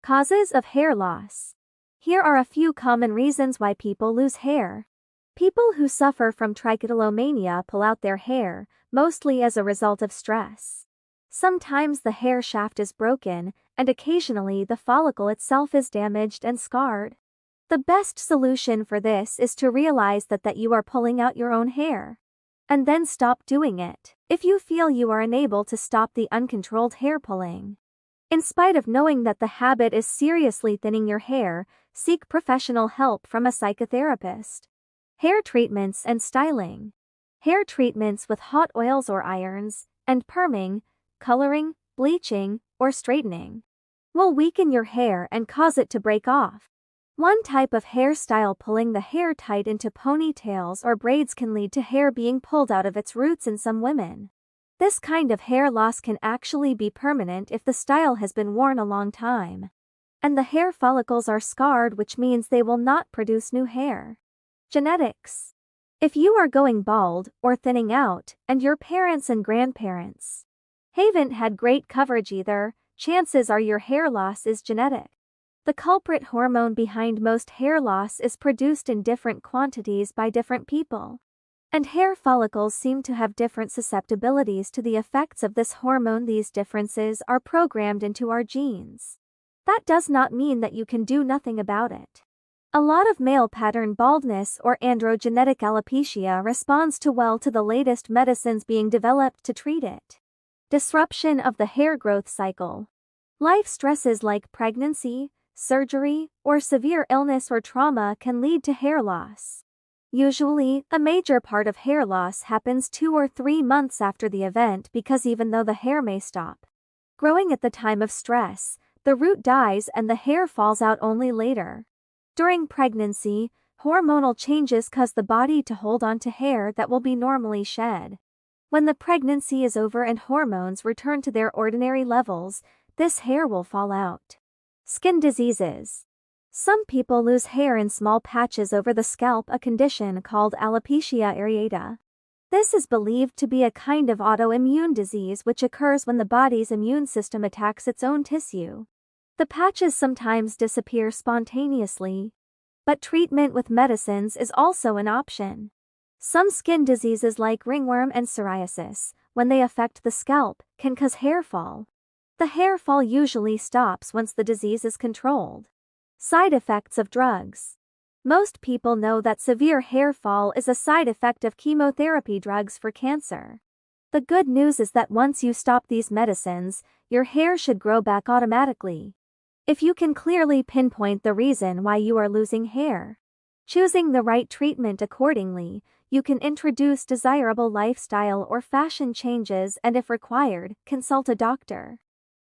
Causes of hair loss. Here are a few common reasons why people lose hair. People who suffer from trichotillomania pull out their hair, mostly as a result of stress. Sometimes the hair shaft is broken, and occasionally the follicle itself is damaged and scarred. The best solution for this is to realize that you are pulling out your own hair. And then stop doing it, if you feel you are unable to stop the uncontrolled hair pulling. In spite of knowing that the habit is seriously thinning your hair, seek professional help from a psychotherapist. Hair treatments and styling. Hair treatments with hot oils or irons, and perming, coloring, bleaching, or straightening will weaken your hair and cause it to break off. One type of hairstyle, pulling the hair tight into ponytails or braids, can lead to hair being pulled out of its roots in some women. This kind of hair loss can actually be permanent if the style has been worn a long time. And the hair follicles are scarred, which means they will not produce new hair. Genetics. If you are going bald or thinning out, and your parents and grandparents haven't had great coverage either, chances are your hair loss is genetic. The culprit hormone behind most hair loss is produced in different quantities by different people. And hair follicles seem to have different susceptibilities to the effects of this hormone. These differences are programmed into our genes. That does not mean that you can do nothing about it. A lot of male pattern baldness or androgenetic alopecia responds well to the latest medicines being developed to treat it. Disruption of the hair growth cycle. Life stresses like pregnancy, surgery, or severe illness or trauma can lead to hair loss. Usually, a major part of hair loss happens 2 or 3 months after the event, because even though the hair may stop growing at the time of stress, the root dies and the hair falls out only later. During pregnancy, hormonal changes cause the body to hold on to hair that will be normally shed. When the pregnancy is over and hormones return to their ordinary levels, this hair will fall out. Skin diseases. Some people lose hair in small patches over the scalp, a condition called alopecia areata. This is believed to be a kind of autoimmune disease which occurs when the body's immune system attacks its own tissue. The patches sometimes disappear spontaneously, but treatment with medicines is also an option. Some skin diseases like ringworm and psoriasis, when they affect the scalp, can cause hair fall. The hair fall usually stops once the disease is controlled. Side effects of drugs. Most people know that severe hair fall is a side effect of chemotherapy drugs for cancer. The good news is that once you stop these medicines, your hair should grow back automatically. If you can clearly pinpoint the reason why you are losing hair, choosing the right treatment accordingly, you can introduce desirable lifestyle or fashion changes, and if required, consult a doctor.